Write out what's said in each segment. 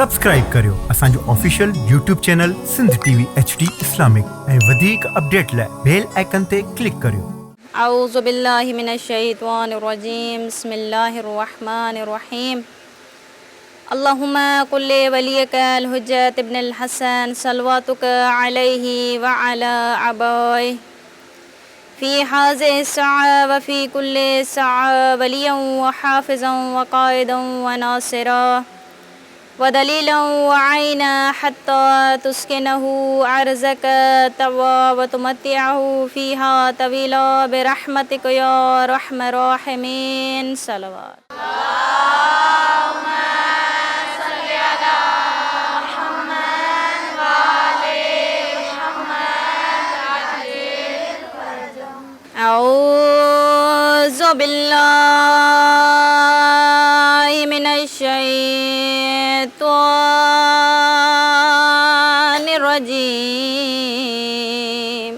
Subscribe करियो असांजो official YouTube channel Sindh TV HD Islamic ऐं वधीक अपडेट लाइ बेल आइकन ते क्लिक करियो। अऊज़ु बिल्लाहि मिनश शैतानिर रजीम बिस्मिल्लाहिर रहमानिर रहीम अल्लाहुम्मा कुल्ली वलियकल हुज्जत इब्नुल हसन सलवातुका अलैहि व अला अबाई फ़ी हाज़िहि स्सअ व फ़ी कुल्लि स्सअ वलिय्यन व हाफ़िज़न व क़ाइदन व नासिरा व दलीलन व आइना हत्ता तुस्किनहु अर्ज़क तवा व तुमत्तिअहु फ़ीहा तवीला बिरहमतिक या रहमर राहिमीन। सलवात। औज़ु बिल्लाहि मिनश शैतानिर रजीम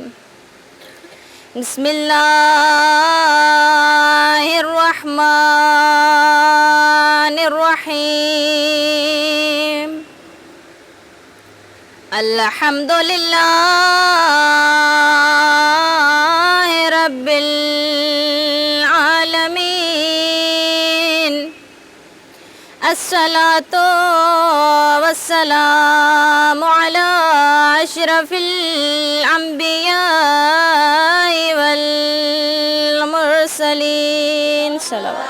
बिस्मिल्लाहिर रहमानिर रहीम अल्हम्दुलिल्लाहि रब्बिल आलमीन अस्सलातु वस्सलामु अला अशरफिल अंबियाइ वल मुरसलीन। सलवात।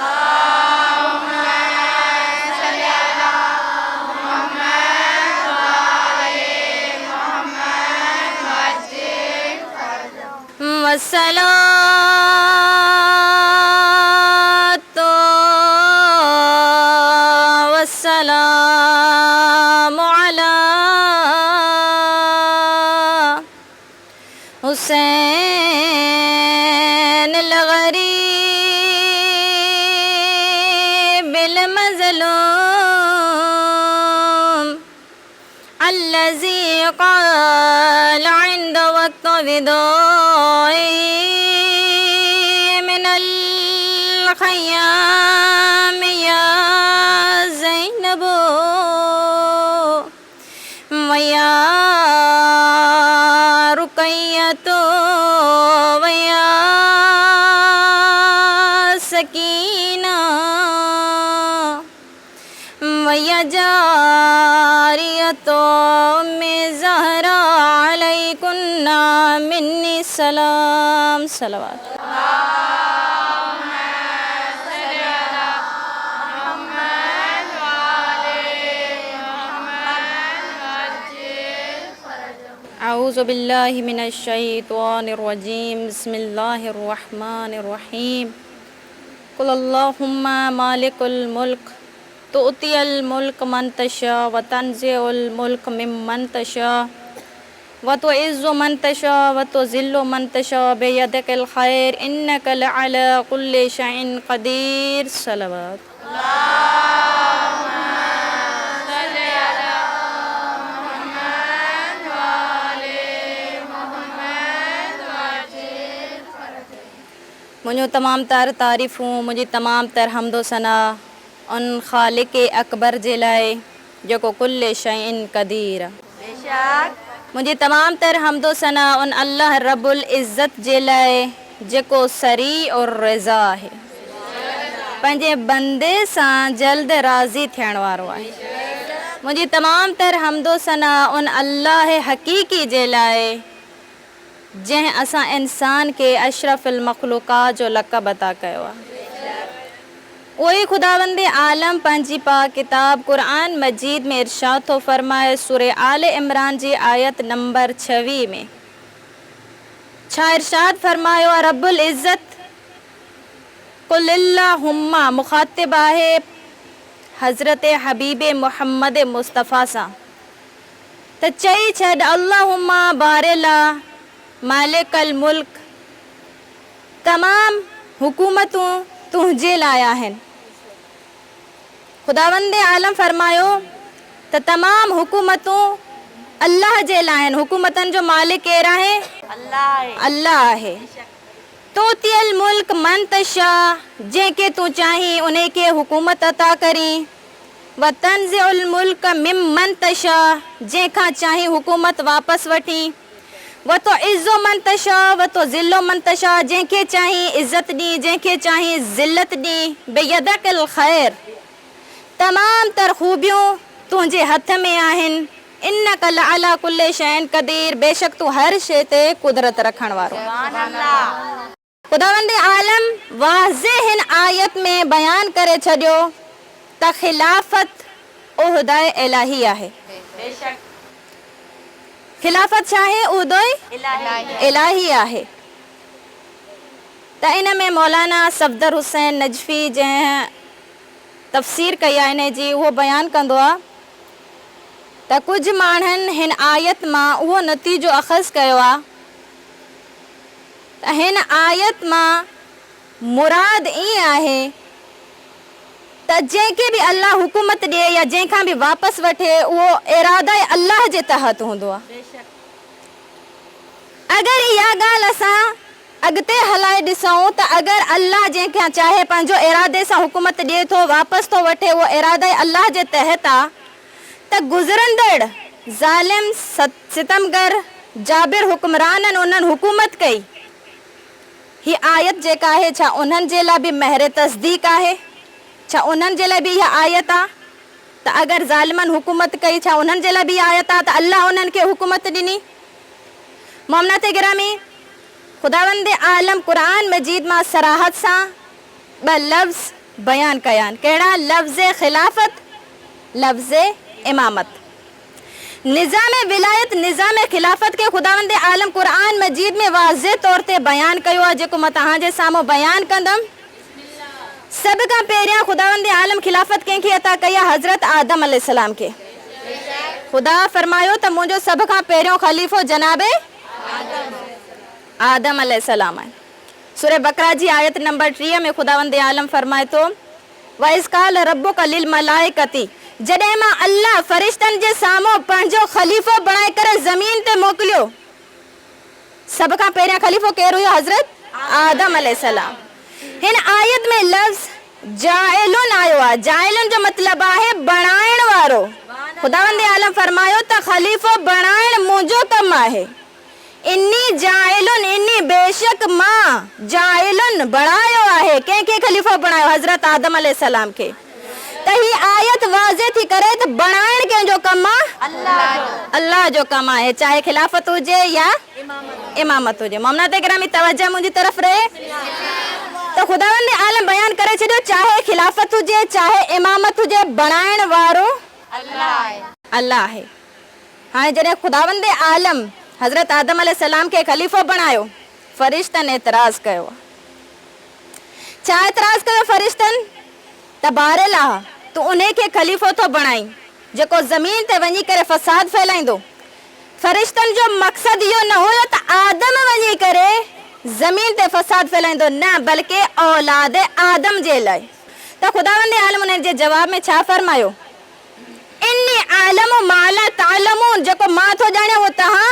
वस्सलातु वस्सलामु अला हुसैनिल गरीबिल मज़लूम अल्लज़ी क़ाल इंद वक़्त विदाई मिनल ख़य्याम या ज़ैनबो वया रुक़य्यतो वया सकीना वया जारियतो उम्मे ज़हरा अलैकुन्ना मिन्नी सलाम। सलवात। अऊज़ु बिल्लाहि मिनश शैतानिर रजीम बिस्मिल्लाहिर रहमानिर रहीम कुल अल्लाहुम्मा मालिकुल मुल्क तुअतिल मुल्क मन तशा व तंज़िउल मुल्क मिम्मन तशा व तुइज़्ज़ु मन तशा व तुज़िल्लु मन तशा बियदिकिल खैर इन्नका लअला कुल्लि शैइन क़दीर। सलवात। मुझे तमाम तर तारीफ़ूं मुझी तमाम तर हमदो सना उन ख़ालिक़ अकबर जे लाए जेको कुल्ले शैइन क़दीर। मुझी तमाम तर हमदो सना उन अल्लाह रब्बुल इज़्ज़त जे लाए जेको सरी और रज़ा है पंहिंजे बंदे सां जल्द राज़ी थियण वारो आहे। मुझी तमाम तर हमदो सना उन अल्लाह हक़ीक़ी जे लाए जंहिं असां इंसान के अशरफुल मखलूक़ात जो लक़ब अता कयो आहे। उहे खुदावंदे आलम पंहिंजी पाक किताब क़ुरान मजीद में इरशाद थो फरमाए सूरे आले इमरान जी आयत नंबर 26 में छा इरशाद फरमायो आहे रब्बुल इज़्ज़त कुल अल्लाहुम्मा मुखातिब आहे हज़रत हबीब मोहम्मद मुस्तफ़ा सां त चई छॾ अल्लाहुम्मा बारिला मालिकल मुल्क तमाम हुकूमतूं तुंहिंजे लाइ आहिनि। खुदावंदे आलम फरमायो त तमाम हुकूमतूं अल्लाह जे लाइ आहिनि। हुकूमतनि जो मालिक केरु आहे? अल्लाह आहे। तोतियल मुल्क मन तशा जंहिंखे तूं चाहीं उन खे हुकूमत अता करी व तंज़िउल मुल्क मिम्मन तशा, जंहिंखां चाहीं हुकूमत वापसि वठी। व तो इज़्ज़ो मन तशा व तो ज़िल्लो मन तशा, जंहिंखे चाहीं इज़्ज़त ॾी, जंहिंखे चाहीं ज़िल्लत ॾी। बेयदकिल ख़ैर, तमाम तर ख़ूबियूं तुंहिंजे हथ में आहिनि। इन्नका लअला कुल्लि शैइन क़दीर, बेशक तू हर शइ ते कुदरत रखण वारो। खुदावंद आलम वाज़े हिन आयत में बयान करे छॾियो त खिलाफ़त उहदाए इलाही आहे। खिलाफ़त छा आहे? उहदोए इलाही आहे। त इन में मौलाना सफदर हुसैन नजफ़ी जंहिं तफ़सीर कई आहे इन जी, उहो बयानु कंदो आहे त कुझु माण्हुनि हिन आयत मां उहो नतीजो अख़ज़ कयो आहे त हिन आयत मां मुराद ईअं आहे त जंहिंखे बि अल्लाह हुकूमत ॾिए या जंहिंखां बि वापसि वठे उहो इरादा अल्लाह जे तहत हूंदो आहे। अगरि इहा ॻाल्हि असां अॻिते हलाए ॾिसूं त अगरि अल्लाह जंहिंखां चाहे पंहिंजो इरादे सां हुकूमत ॾिए थो, वापसि थो वठे, उहो इरादा अल्लाह जे तहत आहे, त गुज़रंदड़ ज़ालिम सितमगर जाबिर हुक्मराननि उन्हनि हुकूमत कई। ही आयत जेका आहे छा उन्हनि जे लाइ बि महर तस्दीक आहे? छा उन्हनि जे लाइ बि इहा आयत आहे त अगरि ज़ालिमनि हुकूमत कई, छा उन्हनि जे लाइ बि आयत आहे त अल्लाह उन्हनि खे हुकूमत ॾिनी? मोमिनात गिरामी, खुदावंद आलम क़ुरान मजीद मां सराहत सां ॿ लफ़्ज़ बयान कया आहिनि। कहिड़ा? लफ़्ज़ खिलाफ़त, लफ़्ज़ इमामत। निज़ाम विलायत, निज़ाम खिलाफ़त के खुदावंद आलम क़ुरान मजीद में वाज़े तौर ते बयान कयो आहे, जेको मां तव्हांजे साम्हूं बयानु कंदमि। सभ खां पहिरियां खुदावंद आलम खिलाफ़त कंहिंखे अता कई आहे? हज़रत आदम अलैहिस्सलाम खे। खुदा फरमायो त मुंहिंजो सभ खां पहिरियों ख़लीफ़ो जनाबे आदम अलैहिस्सलाम आहे। सूरह बकरा जी आयत नंबर 3 में खुदावंद आलम फरमाए थो, व इज़ क़ाल रब्बुका लिल मलाइकति, जॾहिं मां अल्लाह फ़रिश्तनि जे साम्हूं पंहिंजो ख़लीफ़ो बणाए करे ज़मीन ते मोकिलियो। सभ खां पहिरियां ख़लीफ़ो केरु हुयो? हज़रत आदम अलैहिस्सलाम। हिन आयत में लफ़्ज़ जाइलुन आयो आहे। जाइलुन जो मतिलबु आहे बणाइण वारो। खुदावंद आलम फरमायो त ख़लीफ़ो बणाइण मुंहिंजो कमु आहे। इन्नी जाइलुन, इन्नी बेशक मां जाइलुन बणायो आहे। कंहिंखे ख़लीफ़ो बणायो? हज़रत आदम अलैहिस्सलाम खे। त ही आयत वाज़े थी करे त बणाइण कंहिंजो कमु आहे? अल्लाह जो कमु आहे, चाहे खिलाफ़त हुजे या इमामत हुजे। मोमिनात गिरामी, तवज्जो मुंहिंजी तरफ़ रहे। त खुदावंद आलम बयान करे छॾियो, चाहे खिलाफ़त हुजे चाहे इमामत हुजे, बणाइण वारो अल्लाह आहे। हाणे जॾहिं खुदावंद आलम हज़रत आदम अलैहिस्सलाम खे ख़लीफ़ो बणायो, फ़रिश्तनि एतिराज़ कयो। छा एतिराज़ कयो फ़रिश्तनि? त बारिल आहे, तूं उन खे ख़लीफ़ो थो बणाई जेको ज़मीन ते वञी करे फ़साद फैलाईंदो। फ़रिश्तनि जो मक़सदु इहो न हुयो त आदम वञी करे ज़मीन ते फ़साद फैलाईंदो, न, बल्कि औलाद आदम जे लाइ। त खुदावंद आलम उन्हनि जे जवाब में छा फरमायो? इन्नी आलमु मा ला तालमून, जेको मां थो ॼाणियो उहो तव्हां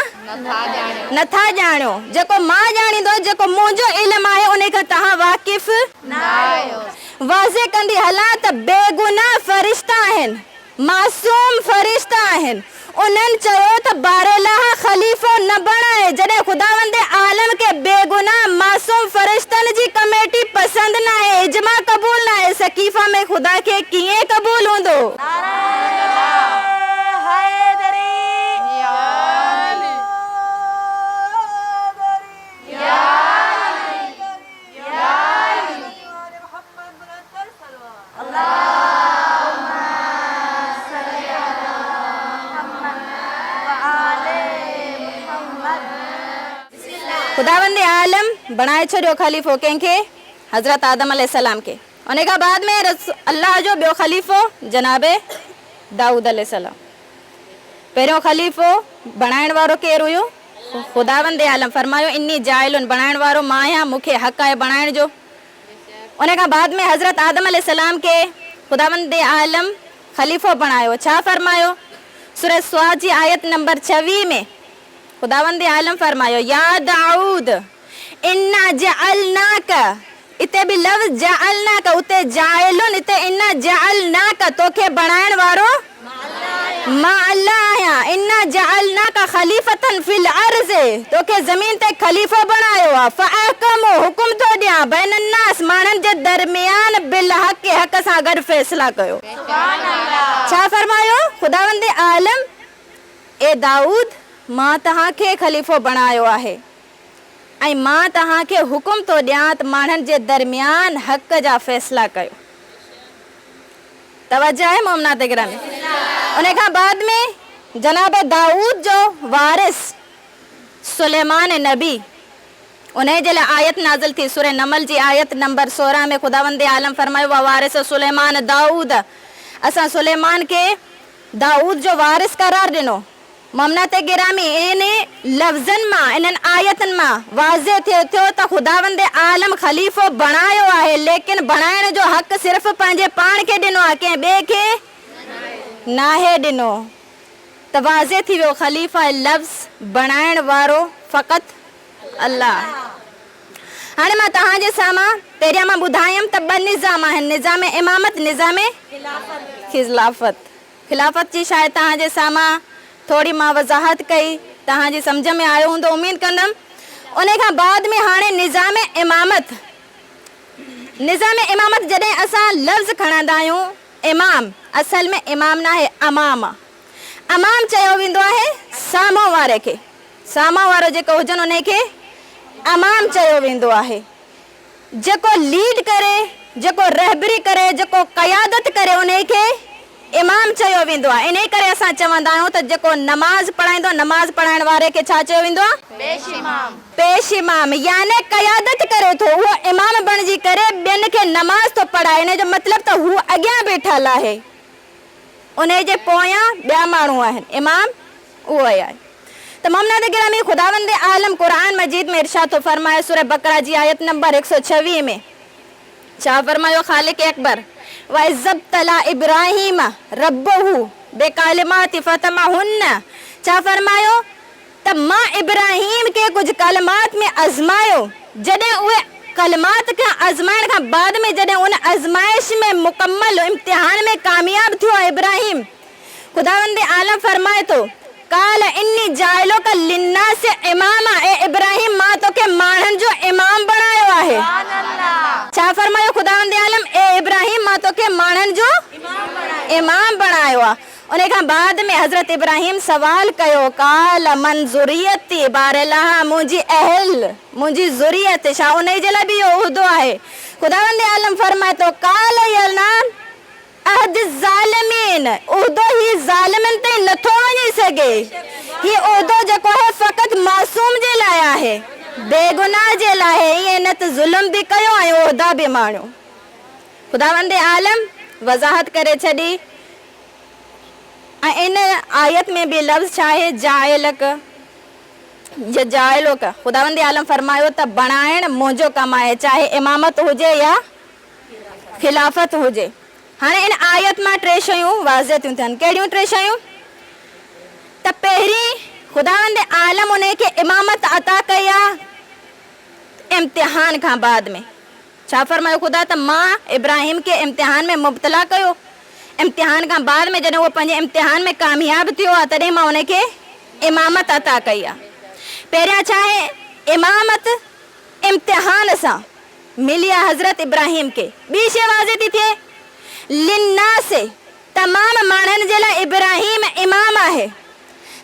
नथा ॼाणियो। जेको मां ॼाणींदो, जेको मुंहिंजो इल्मु आहे, उन खां तव्हां वाक़िफ़ न आहियो। वाज़े कंदी हलां त बेगुनाह फ़रिश्ता आहिनि, मासूम फ़रिश्ता आहिनि। उन्हनि चयो त बारलाह ख़लीफ़ो न बणाए। जॾहिं खुदावंद आलम खे बेगुनाह मासूम फ़रिश्तनि जी कमेटी पसंदि न आहे, इजमा क़बूल न आहे, सकीफ़ा में ख़ुदा खे कीअं क़बूल हूंदो? खुदावंद आलम बणाए छॾियो ख़लीफ़ो कंहिंखे? हज़रत आदम अलैहिस्सलाम खे। उन खां बाद में अल्लाह जो ॿियो ख़लीफ़ो जनाबे दाऊद अलैहिस्सलाम। पहिरियों ख़लीफ़ो बणाइण वारो केरु हुयो? खुदावंद आलम फरमायो, इन्नी जाइलुन, बणाइण वारो मां आहियां, मूंखे हक़ आहे बणाइण जो। उन खां बाद में हज़रत आदम अलैहिस्सलाम खे खुदावंद आलम ख़लीफ़ो बणायो। छा फरमायो? सूरह स्वाद जी आयत नंबर 26 में खुदावंद आलम फरमायो, या दाऊद इन्ना जअलनाक इते भी लफ्ज़ जअलना का उते जाइलुन इते इन्ना जअलना का तोखे बनाइण वारो मां अल्लाह आहियां। इन्ना जअलना का खलीफतन फिल अर्ज़ तोखे ज़मीन ते खलीफ़ो बनायो आहे। फ़अहकमु हुकुम थो ॾियां बैन अन्नास माण्हुनि जे दरमियान बिल हक़ हक़ सां गॾु फ़ैसिला कयो। छा फरमायो ख़ुदावंद आलम ए दाऊद मां तव्हांखे खलीफ़ो बणायो आहे ऐं मां तव्हांखे हुकुम थो ॾियां त माण्हुनि जे दरमियान हक़ जा फ़ैसिला कयो। तवज्जो आहे मोमिनात गिरामी। उन खां बाद में जनाब दाऊद जो वारिस सुलेमान नबी उन जे लाइ आयत नाज़िल थी सूरह नमल जी आयत नंबर 16 में ख़ुदावंद आलम फरमायो वा वारिस सुलेमान दाऊद असां सुलेमान के दाऊद जो वारिस करार ॾिनो। मोमिनात गिरामी इन लफ़्ज़नि मां इन्हनि आयतनि मां वाज़े थियो त ख़ुदावंद आलम ख़लीफ़ो बणायो आहे लेकिन बणाइण जो हक़ सिर्फ़ु पंहिंजे पाण खे ॾिनो आहे कंहिं ॿिए खे नाहे ॾिनो। त वाज़े थी वियो ख़लीफ़ा लफ़्ज़ बणाइण वारो फ़क़ति अल्लाह। हाणे मां तव्हांजे साम्हूं पहिरियां मां ॿुधायमि त ॿ निज़ाम आहिनि निज़ाम इमामत निज़ाम खिलाफ़त। खिलाफ़त जी शायदि तव्हांजे साम्हूं थोड़ी मां वज़ाहत कई तव्हांजी सम्झ में आयो हूंदो उम्मीद कंदमि। उन खां बाद में हाणे निज़ाम इमामत। निज़ाम इमामत जॾहिं असां लफ़्ज़ खणंदा आहियूं इमाम असल में इमाम न आहे अमाम। अमाम चयो वेंदो आहे साम्हूं वारे खे। साम्हूं वारो जेको हुजनि उन खे अमाम चयो वेंदो आहे। जेको लीड करे जेको रहबरी करे जेको क़यादत करे उन खे इमाम चयो वेंदो आहे। इन करे असां चवंदा आहियूं त जेको नमाज़ पढ़ाईंदो नमाज़ पढ़ाइण वारे खे छा चयो वेंदो आहे पेश इमाम। पेश इमाम यानी क़यादत करे थो उहो इमाम बणिजी करे ॿियनि खे नमाज़ थो पढ़ाए। इन जो मतिलबु त हू अॻियां बीठल आहे उन जे पोयां ॿिया माण्हू आहिनि इमाम उहो ई आहे। त मोमिनात गिरामी ख़ुदावंद आलम क़ुरान मजीद में इरशाद थो फरमाए सूरह बकरा जी आयत नंबर 126 में छा फरमायो ख़ालिक अकबर वइज़्ज़ब्तला इब्राहीम रब्बहू बेकालिमात फतमहुन्न। छा फरमायो त मां इब्राहीम के कुछ कलमात में आज़मायो जॾहिं उहे कलमात खां आज़माइण खां बाद में जॾहिं उन आज़माइश में मुकम्मल इम्तिहान में कामयाब थियो इब्राहीम ख़ुदावंद आलम फरमाए थो काल इन्नी जाइलो का लिन्नास इमामा ए इब्राहीम मां तोखे माण्हुनि जो इमाम बणायो आहे। छा फरमायो ख़ुदावंद आलम ए इब्राहीम मां तोखे माण्हुनि जो इमाम बणायो आहे। उन खां बाद में हज़रत इब्राहीम सवाल कयो काल मन ज़ुरियती बारलाहा मुंहिंजी अहल मुंहिंजी ज़ुरियत छा उन जे लाइ बि इहो उहिदो आहे। ख़ुदावंद आलम फरमाए थो काल यलनान अहद ज़ालिमीन उहिदो ही ज़ालिमनि ताईं नथो वञी सघे। ही उहिदो जेको आहे फ़क़ति मासूम जे लाइ आहे बेगुनाह जे लाइ आहे। ईअं न त ज़ुल्म बि कयो ऐं उहिदा बि माणियो। ख़ुदावंद आलम वज़ाहत करे छॾी ऐं इन आयत में बि लफ़्ज़ छा आहे जाइलक या जाइलोक। ख़ुदावंद आलम फरमायो त बणाइण मुंहिंजो कमु आहे चाहे इमामत हुजे या खिलाफ़त हुजे। हाणे इन आयत मां टे शयूं वाज़े थियूं थियनि। कहिड़ियूं टे शयूं त पहिरीं ख़ुदावंद आलम उन खे इमामत अता कई आहे इम्तिहान खां बाद में। छा फरमायो ख़ुदा त मां इब्राहीम खे इम्तिहान में मुब्तला कयो। इम्तिहान खां बाद में जॾहिं उहो पंहिंजे इम्तिहान में कामयाब थियो आहे तॾहिं मां उन खे इमामत अता कई आहे। पहिरियां छा आहे इमामत इम्तिहान सां मिली आहे हज़रत इब्राहीम खे। ॿी शइ वाज़े थी थिए लिन्नास तमामु माण्हुनि जे लाइ इब्राहीम इमाम आहे।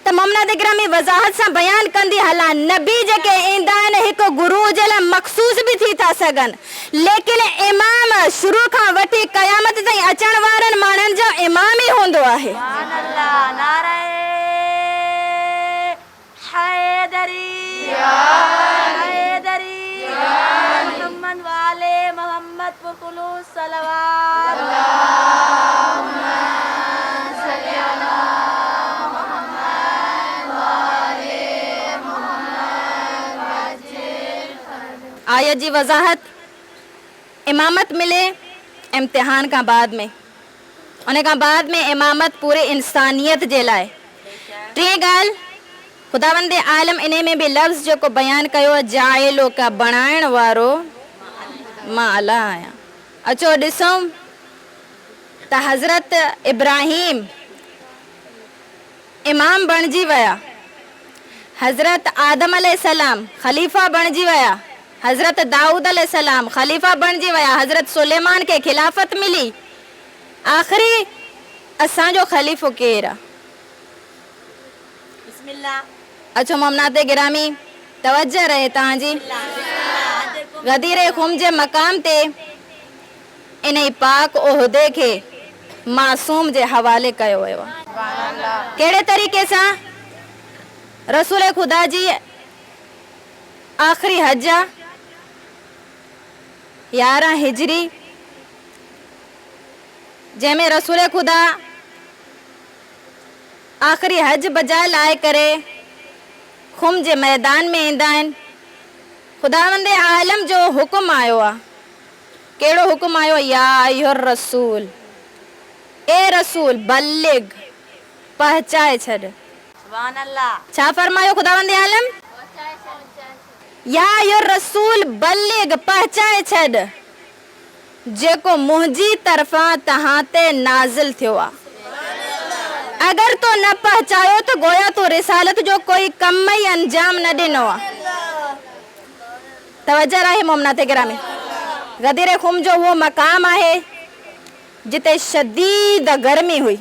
त मोमिनात गिरामी वज़ाहत सां बयानु कंदी हलां नबी जेके ईंदा आहिनि हिकु गुरू जे लाइ मख़सूस बि थी था सघनि लेकिन इमाम शुरू खां वठी क़यामत ताईं अचण वारनि माण्हुनि जो इमाम ई हूंदो आहे। आयत जी वज़ाहत इमामत मिले इम्तिहान खां बाद में उन खां बाद में इमामत पूरे इंसानियत जे लाइ। टी ॻाल्हि ख़ुदावंद आलम इन में बि लफ़्ज़ जेको बयानु कयो जाइलो का बणाइण वारो मां अला आहियां। अचो ॾिसूं त हज़रत इब्राहिम इमाम बणिजी विया, हज़रत आदम अलैहिस्सलाम ख़लीफ़ा बणिजी विया, हज़रत दाऊद अलैहिस्सलाम ख़लीफ़ा बणिजी विया, हज़रत सुलेमान खे खिलाफ़त मिली, आख़िरी असांजो ख़लीफ़ो केरु आहे? बिस्मिल्लाह। अचो मोमनाते गिरामी तवज्जो रहे तव्हांजी। गदीर ख़ुम जे मक़ाम ते इन पाक उहदे खे मासूम जे हवाले कयो वियो आहे। कहिड़े तरीक़े सां? रसूल ख़ुदा जी आख़िरी हज 11 हिजरी, जंहिंमें रसूल ख़ुदा आख़िरी हज बजाए लाए करे ख़ुम जे मैदान में ईंदा आहिनि। ख़ुदावंद आलम जो हुकुम आयो आहे। कहिड़ो हुकुम आयो? या अय्युहर रसूल, ए रसूल बल्लिग, पहुचाए छॾ। सुभान अल्लाह। छा फरमायो ख़ुदावंद आलम? या अय्युहर रसूल बल्लिग, पहुचाए छॾ जेको मुंहिंजी तरफ़ां तव्हां ते नाज़िल थियो आहे। अगर तो न पहुचायो तो गोया तो रिसालत जो कोई कम ही अंजाम न ॾिनो आहे। तवज्जो रहे मोमनाते गिरामी। गदीर ख़ुम जो वो मक़ाम आहे जिते शदीद गर्मी हुई।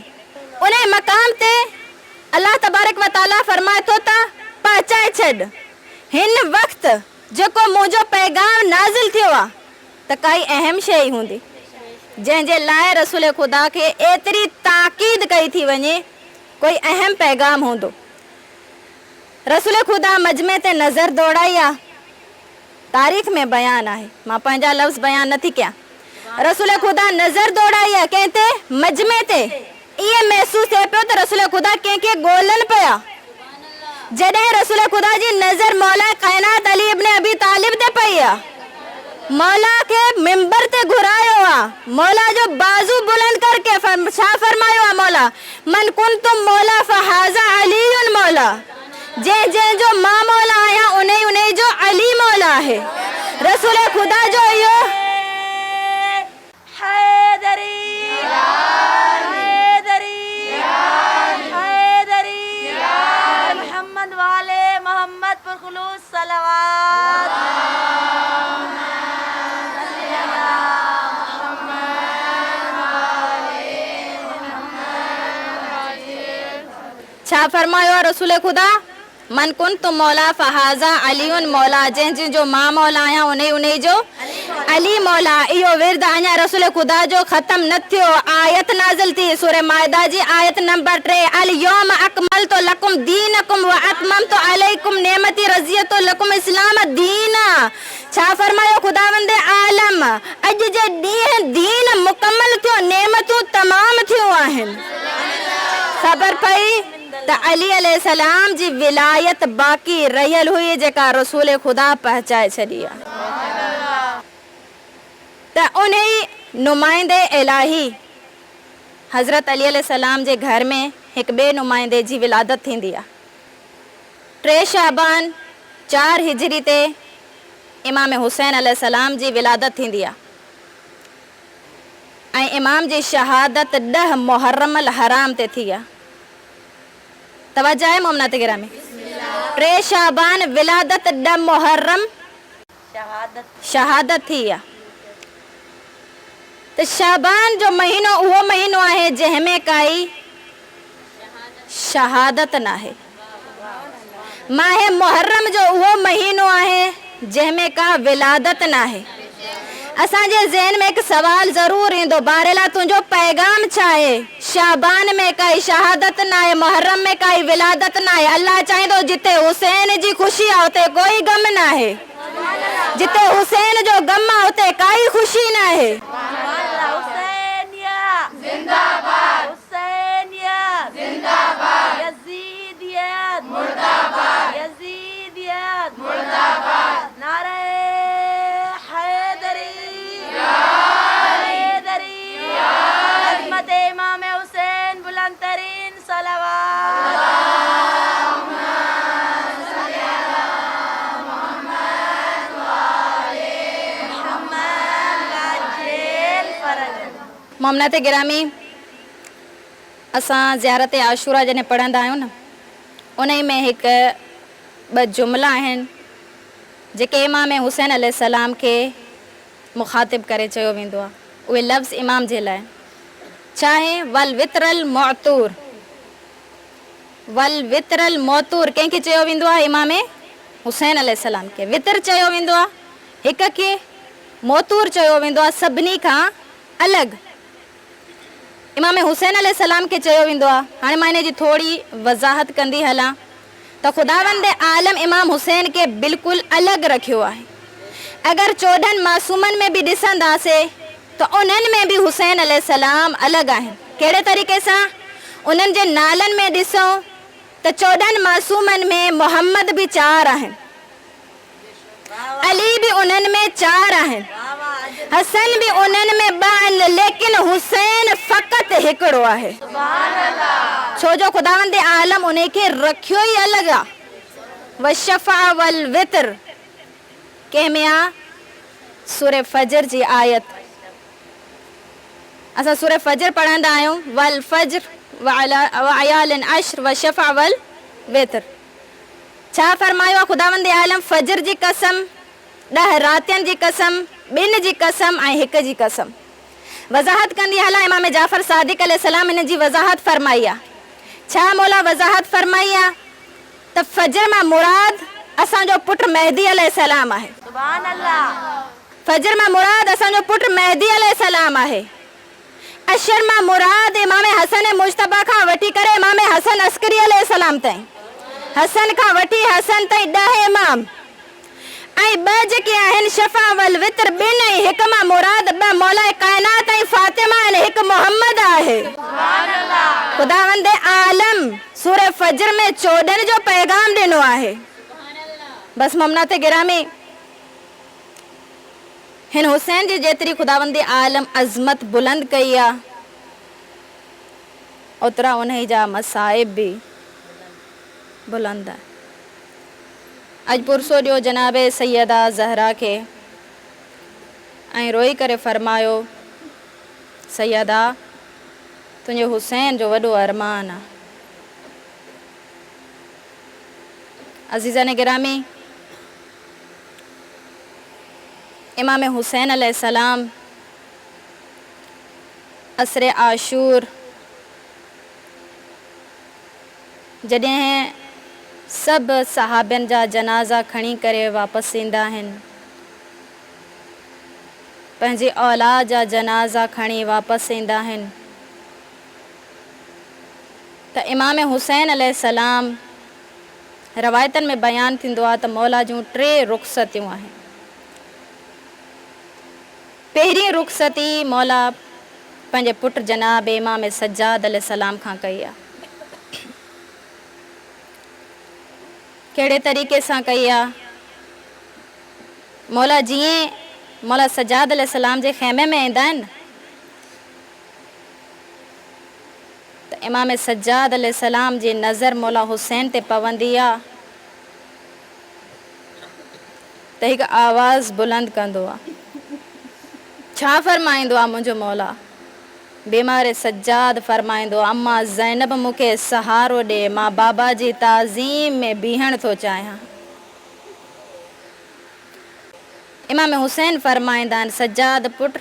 उन मक़ाम ते अल्लाह तबारक व ताला फरमाए थो त पहुचाए छॾ। हिन वक़्त जेको मुंहिंजो पैगाम नाज़िल थियो आहे त काई अहम शइ हूंदी जंहिंजे लाइ रसूल ख़ुदा खे एतिरी ताक़ीद कई थी वञे, कोई अहम पैगाम हूंदो। रसूल ख़ुदा मजमे ते नज़र दौड़ाई आहे। तारीख़ में बयान आहे, मां पंहिंजा लफ़्ज़ बयान नथी कयां। रसूल ख़ुदा नज़र दौड़ाई आहे कंहिं ते? मजमे ते। ईअं महसूस थिए पियो त रसूल ख़ुदा कंहिंखे ॻोल्हनि पिया। जॾहिं रसूल ख़ुदा जी नज़र मौला कायनात अली इब्न अबी तालिब ते पई आहे, मौला के मिंबर ते घुरायो आहे। मौला जो बाज़ू बुलंद करके छा फरमायो आहे? मौला मन कुंतुम मौला फहाज़ा अलीयुन मौला, जंहिंजो मां मौला आहियां उन जो अली मौला आहे। रसूल ख़ुदा जो इहो हैदरी हैदरी हैदरी मोहम्मद वाले मोहम्मद पर खुलूस सलावत। छा फरमायो रसूल ख़ुदा? मन कुन तुम मौला फहाज़ा अलीउन मौला, जंहिंजो मां मौला आहियां उन जो अली मौला। इहो विर्द अञा रसूल ख़ुदा जो ख़त्म न थियो। आयत नाज़िल थी सूरह माइदा जी आयत नंबर 3, अल यौम अकमलतु लकुम दीनकुम व अतममतु अलैकुम नेमती रज़ियतु लकुम इस्लाम दीना। छा फरमायो ख़ुदावंद आलम? अॼु जे ॾींहुं दीन मुकमल थियो, नेमतूं तमाम थियूं आहिनि। ख़बर पई त अली अलैहिस्सलाम जी विलायत बाक़ी रहियल हुई जेका रसूल ख़ुदा पहुचाए छॾी आहे। त उन नुमाइंदे इलाही हज़रत अली अलैहिस्सलाम जे घर में हिकु ॿिए नुमाइंदे जी विलादत थींदी आहे। 3 शाबान 4 हिजरी ते इमाम हुसैन अलैहिस्सलाम जी विलादत थींदी आहे ऐं इमाम जी शहादत 10 मुहर्रम अल हराम ते थी आहे। तवज्जो आहे मोमनाते गिरामी। 3 शाबान विलादत 10 मुहर्रम शहादत थी आहे। त शाबान जो महीनो उहो महीनो आहे जंहिंमें काई शहादत न आहे। माहे मुहर्रम जो उहो महीनो आहे जंहिंमें का विलादत न आहे। असांजे ज़हन में हिकु सवाल ज़रूर ईंदो, बारेला तुंहिंजो पैगाम छा आहे? शाबान में काई शहादत न आहे, मुहर्रम में काई विलादत न आहे। अल्लाह चाहींदो जिते हुसैन जी ख़ुशी आहे उते कोई गम न आहे, जिते हुसैन जो गम आहे उते काई ख़ुशी न आहे। मोमनत गिरामी, असां ज़ियारत आशूरा जॾहिं पढ़ंदा आहियूं न, उन में हिकु ॿ जुमिला आहिनि जेके इमाम हुसैन अलैहिस्सलाम खे मुखातिब करे चयो वेंदो आहे। उहे लफ़्ज़ इमाम जे लाइ छा आहे? वल वित्रल मौतूर, वल वित्रल मौतूर कंहिंखे चयो वेंदो आहे? इमाम हुसैन अलैहिस्सलाम खे वितर चयो वेंदो आहे, हिक खे मौतूर चयो वेंदो आहे, सभिनी खां अलॻि इमाम हुसैन अलैहिस्सलाम खे चयो वेंदो आहे। हाणे मां इन जी थोरी वज़ाहत कंदी हलां त ख़ुदावंद आलम इमाम हुसैन खे बिल्कुलु अलॻि रखियो आहे। अगरि 14 मासूमनि में बि ॾिसंदासीं त उन्हनि में बि हुसैन अलैहिस्सलाम अलॻि आहिनि। कहिड़े तरीक़े सां? उन्हनि जे नालनि में ॾिसूं त 14 मासूमनि में मोहम्मद बि 4 आहिनि, अली बि उन्हनि में 4 आहिनि, हसन बि उन्हनि में 2 आहिनि, लेकिन हुसैन फ़क़ति हिकिड़ो आहे। छो जो ख़ुदावंद आलम उन खे रखियो ई अलॻि आहे। वशफ़ा वल वितर कंहिंमें आहे? सूरे फजर जी आयत। असां सूरे फजर पढ़ंदा आहियूं, वल फजर वअयालिन अश्र वशफ़ा वल वितर। छा फरमायो आहे ख़ुदावंद आलम? फजर जी कसम, 10 रातियुनि जी कसम, 2 जी कसम ऐं 1 जी कसम। वज़ाहत कंदी हलां, इमाम जाफ़र सादिक अलैहिस्सलाम इन जी वज़ाहत फरमाई आहे। छा मौला वज़ाहत फरमाई आहे? त फजर मां मुराद असांजो पुटु मेहदी अलैहिस्सलाम आहे। सुभान अल्लाह। फजर मां मुराद असांजो पुटु मेहदी अलैहिस्सलाम आहे। अशर मां मुराद इमाम हसन मुज्तबा खां वठी करे इमाम हसन अस्करी अलैहिस्सलाम ताईं, हसन खां वठी हसन ताईं 10 इमाम ऐं 2 जेके आहिनि शफ़ा वल वितर 2 ऐं 1 मां मुराद 2 मौला कायनात ऐं फातिमा ऐं 1 मोहम्मद आहे। सुभान अल्लाह। ख़ुदावंद आलम सूरे फजर में 14 जो पैगाम ॾिनो आहे। बस मोमनत गिरामी, हिन हुसैन जी जेतिरी ख़ुदावंद आलम अज़मत बुलंद कई आहे, ओतिरा उन जा मसाइब बि बुलंद आहे। अॼु पुरसो ॾियो जनाब सैयदा ज़हरा खे ऐं रोई करे फरमायो, सैयदा तुंहिंजे हुसैन जो वॾो अरमान आहे। अज़ीज़ान गिरामी, इमाम हुसैन अलैहिस्सलाम असरे आशूर जॾहिं सभु सहाबनि जा जनाज़ा खणी करे वापसि ईंदा आहिनि, पंहिंजी औलाद जा जनाज़ा खणी वापसि ईंदा आहिनि, त इमाम हुसैन अलैहिस्सलाम रवायतनि में बयानु थींदो आहे त मौला जूं 3 रुख़सतियूं आहिनि। पहिरीं रुख़सती मौला पंहिंजे पुटु जनाब इमाम सज्जाद अलैहिस्सलाम खां कई आहे। कहिड़े तरीक़े सां कई आहे? मौला जीअं मौला सज्जाद अलैहिस्सलाम जे ख़ैमे में ईंदा आहिनि त इमाम सज्जाद अलैहिस्सलाम जी नज़र मौला हुसैन ते पवंदी आहे त हिकु आवाज़ बुलंद कंदो आहे। छा फरमाईंदो आहे मुंहिंजो मौला? बीमार सज्जाद फरमाईंदो, अम्मा ज़ैनब मूंखे सहारो ॾे, मां बाबा जी ताज़ीम में बीहण थो चाहियां। इमाम हुसैन फरमाईंदा आहिनि, सज्जाद पुट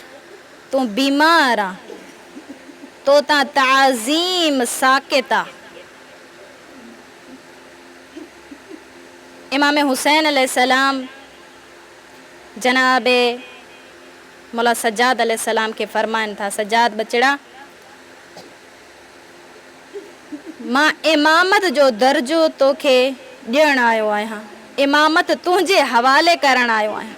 तूं बीमार आहे, तो तां ताज़ीम साकित आहे। इमाम हुसैन अलैहिस्सलाम जनाबे मौला सज्जाद अलैहिस्सलाम के फरमाइनि था, सज्जाद बचड़ा मां इमामत जो दर्जो तोखे ॾियणु आयो आहियां, इमामत तुंहिंजे हवाले करणु आयो आहियां।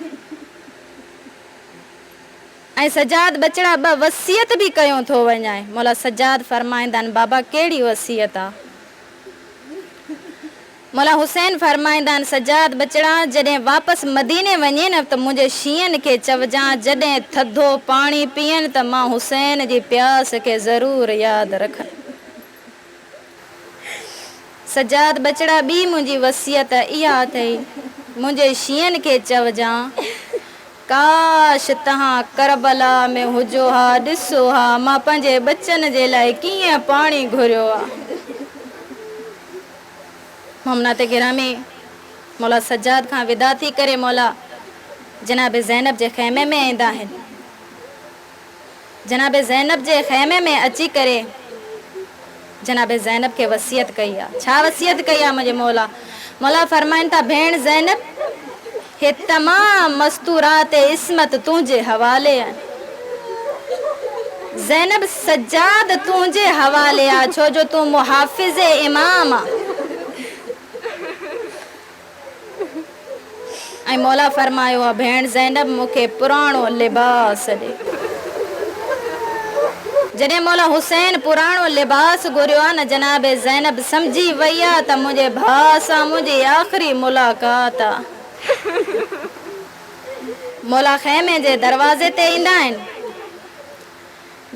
ऐं सज्जाद बचड़ा 2 वसियत बि कयो थो वञाए। मौला सज्जाद फरमाईंदा आहिनि, बाबा कहिड़ी वसियत आहे? मौला हुसैन फरमाईंदा आहिनि, सज्जाद बचड़ा जॾहिं वापसि मदीने वञे न त मुंहिंजे शींहनि खे चवजां जॾहिं थधो पाणी पीअनि त मां हुसैन जी प्यास खे ज़रूरु यादि रखनि। सज्जाद बचड़ा ॿी मुंहिंजी वसियत इहा अथई, मुंहिंजे शींहनि खे चवजां काश तहां करबला में हुजो हा, ॾिसो हा मां पंहिंजे बचन जे लाइ कीअं पाणी घुरियो आहे। मोमनात गिरामी मौला सज्जाद खां विदा थी करे मौला जनाब ज़ैनब जे ख़ैमे में ईंदा आहिनि। जनाब ज़ैनब जे ख़ैमे में अची करे जनाब ज़ैनब खे वसियत कई आहे। छा वसियत कई आहे मुंहिंजे मौला? मौला फरमाइनि था, भेण ज़ैनब हे तमाम मस्तूरात इस्मत तुंहिंजे हवाले आहिनि। ज़ैनब सज्जाद तुंहिंजे हवाले आहे, छो जो तूं मुहाफ़िज़ इमाम आहे। ऐं मौला फरमायो आहे, भेण ज़ैनब मूंखे पुराणो लिबास ॾे। जॾहिं मौला हुसैन पुराणो लिबास घुरियो आहे न, जनाब ज़ैनब सम्झी वई आहे त मुंहिंजे भाउ सां मुंहिंजी आख़िरी मुलाक़ात आहे। मौला ख़ैमे जे दरवाज़े ते ईंदा आहिनि।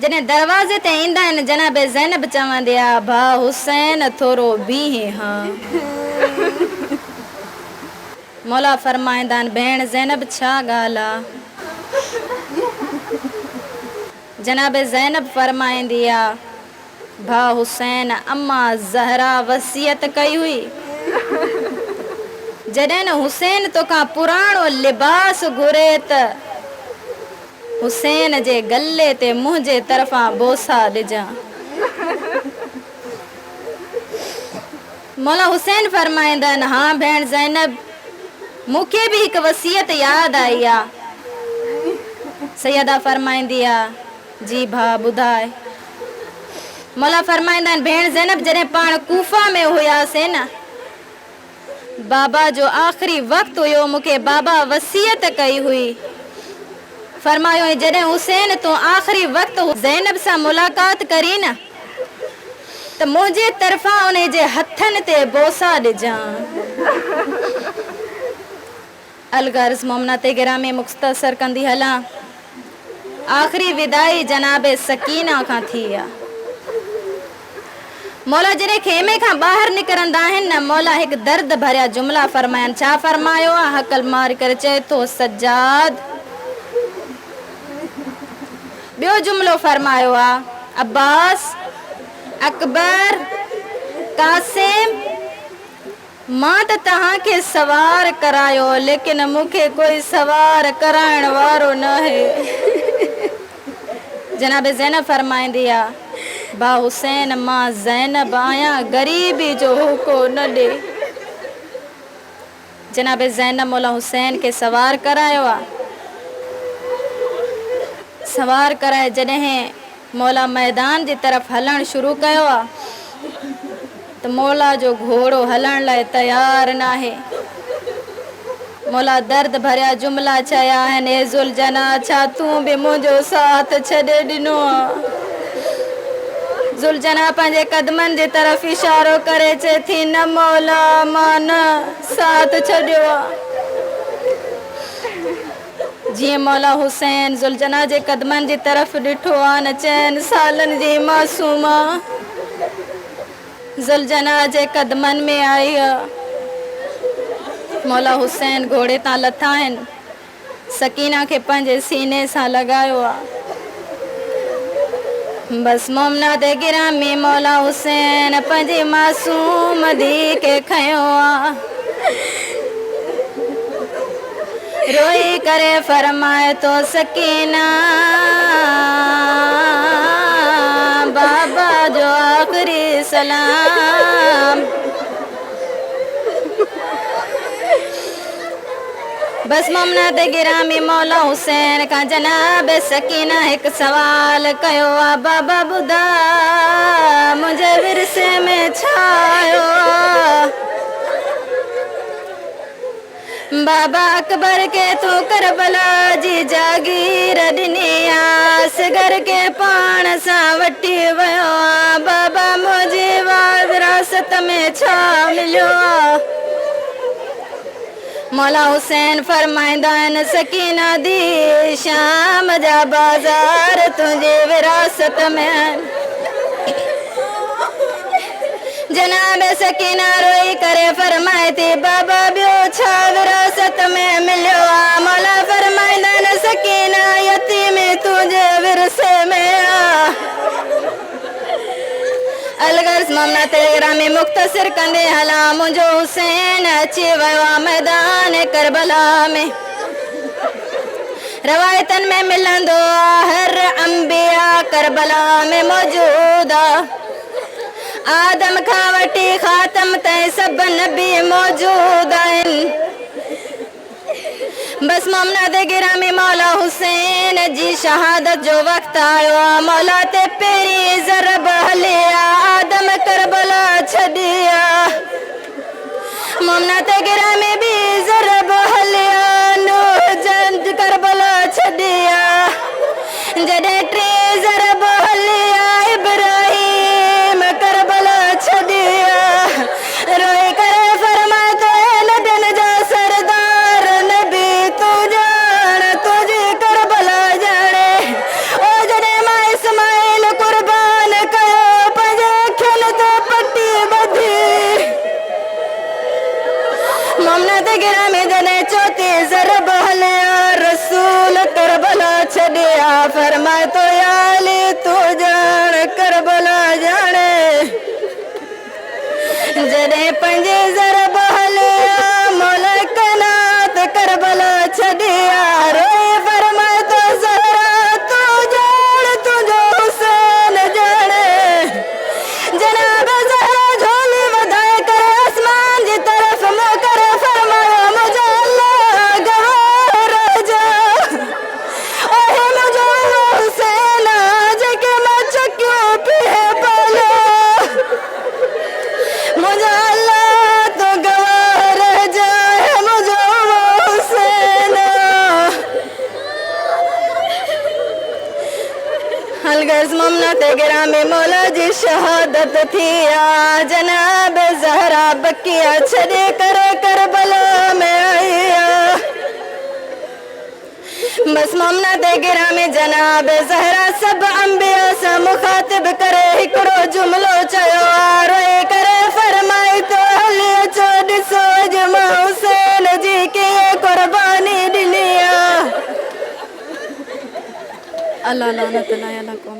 जॾहिं दरवाज़े ते ईंदा आहिनि जनाब ज़ैनब चवंदी आहे, भाउ हुसैन थोरो बीहे हा। मौला फरमाईंदा आहिनि, भेण ज़ैनब छा ॻाल्हि आहे? जनाब ज़ैनब फरमाईंदी आहे, भाउ हुसैन अम्मा ज़हरा वसियत कई हुई, जॾहिं न हुसैन तोखां पुराणो लिबास घुरे त हुसैन जे गले ते मुंहिंजे तरफ़ां बोसा ॾिजां। मौला हुसैन फरमाईंदा आहिनि, हा भेण ज़ैनब मूंखे बि हिकु वसियत यादि आई आहे। सैयदा फरमाईंदी आहे, जी भाउ ॿुधाए। मौला फरमाईंदा आहिनि, भेण ज़ैनब जॾहिं पाण कूफा में हुयासीं न, बाबा जो आख़िरी वक़्तु हुयो, मूंखे बाबा वसियत कई हुई। फरमायो जॾहिं हुसैन तूं आख़िरी वक़्तु ज़ैनब सां मुलाक़ात करी न त मुंहिंजे तरफ़ां उन जे हथनि ते बोसा ॾिजां। अलगर्ज़ मोमनात गिरामी मुख़्तसर कंदी हलां, आख़िरी विदाई जनाब सकीना खां थी आहे। मौला जॾहिं खेमे खां ॿाहिरि निकिरंदा आहिनि न, मौला हिकु दर्द भरिया जुमिला फरमाइनि। छा फरमायो आहे? हकल मार करे चए थो, सज्जाद। ॿियो जुमिलो फरमायो आहे, अब्बास, अकबर, कासिम, मां त तव्हांखे सवार करायो, लेकिन मूंखे कोई सवार कराइण वारो न आहे। जनाब ज़ैनब फरमाईंदी आहे, भाउ हुसैन मां ज़ैनब आहियां, ग़रीबी जो हुको न ॾे। जनाब ज़ैनब मौला हुसैन खे सवार करायो आहे। सवार कराए जॾहिं मौला मैदान जी तरफ़ हलणु शुरू कयो आहे त मौला जो घोड़ो हलण लाइ तयारु न आहे। मौला दर्द भरिया जुमिला चया आहिनि, ए ज़ुलजना छा तूं बि मुंहिंजो साथ छॾे ॾिनो आहे? ज़ुलजना पंहिंजे कदमनि जी तरफ़ इशारो करे चए थी, न मौला मां न साथ छॾियो आहे। जीअं मौला हुसैन ज़ुलजना जे कदमनि जी तरफ़ ॾिठो आहे न, चइनि सालनि जी मासूमा ज़ुलजना जे कदमनि में आई आहे। मौला हुसैन घोड़े तां लथा आहिनि, सकीना खे पंहिंजे सीने सां लॻायो आहे। बसि मोमनात गिरामी मौला हुसैन पंहिंजी मासूम धीउ खे खयो आहे। रोई करे फरमाए तो सकीना, बाबा जो आख़िरी सलाम। बस मोमनात गिरामी मौला हुसैन खां जनाब सकीना हिकु सवाल कयो आहे, बाबा ॿुधा मुंहिंजे विरसे में छा आयो आहे? बाबा अकबर के तूं करबला जी जागीर ॾिनी आहे, असगर के पाण सां वठी वियो आहे। बाबा मुंहिंजी विरासत में छा मिलियो आहे? मौला हुसैन फरमाईंदा आहिनि, सकीना दी शाम जा बाज़ार तुंहिंजी विरासत में आहिनि। जनाब सकीना रोई करे फरमाए थी, बाबा ॿियो छा विरासत में मिलियो आहे? मौला फरमाईंदा आहिनि, बस ममना तेरा में मुख्तसर कंदे हला मुझो हुसैन अची वियो आहे मैदान करबला में रवायतन में मिलंदो हर अंबिया करबला में मौजूद आदम खां वठी ख़ातम ताईं सब नबी मौजूद आहिनि बस ममना ते गिरामी मौला हुसैन जी शहादत जो वक्त आयो आहे मौला ते पहिरीं ज़रब हलिया आदम करबला छॾिया ममना ते गिरामी बि ज़रब हलिया नूह जंद करबला छॾिया जॾहिं टे ज़रब हलिया इब्राहिम करबला छॾिया रोई करे फरमातो नबियन जा सरदार नबी तू ॼाण तुंहिंजी करबला ॼाणे ओ जॾहिं मां इस्माइल कुर्बान कयो पंहिंजे अखियुनि ते पटी ॿधी ममना ते गिरामी जॾहिं चौथी ज़रब हलिया रसूल करबला छॾिया फरमातो या अली तू ॼाण करबला ॼाणे जॾहिं पंजे ज़रब हलिया मौला कनात करबला छॾिया रोई फरमातो ज़हरा तू ॼाण तुंहिंजो हुसैन ॼाणे जनाब ज़हरा झोली वधाए करे आसमान जी तरफ़ मुंहुं करे फरमायो मुंहिंजो अल्लाह गवाह रहिजा ओहे मुंहिंजो हुसैन जेके मां चकियो पीए पालियो मुंहिंजो अल्लाह तो गवाह रहिजा मुंहिंजो हुसैन हलगर्ज़ ममना ते गिरामी मौला जी शहादत थी आ जनाब ज़हरा बकिया छॾे करे करबला में आई आ बस ममना ते गिरामी जनाब ज़हरा सब अंबिया सां मुखातिब करे हिकिड़ो जुमिलो चयो आ रोई करे फरमाई तो हली अचो ॾिसो अॼु मां हुसैन जी कीअं क़ुर्बानी ॾिनी आ अल्लाह लानत अला कौम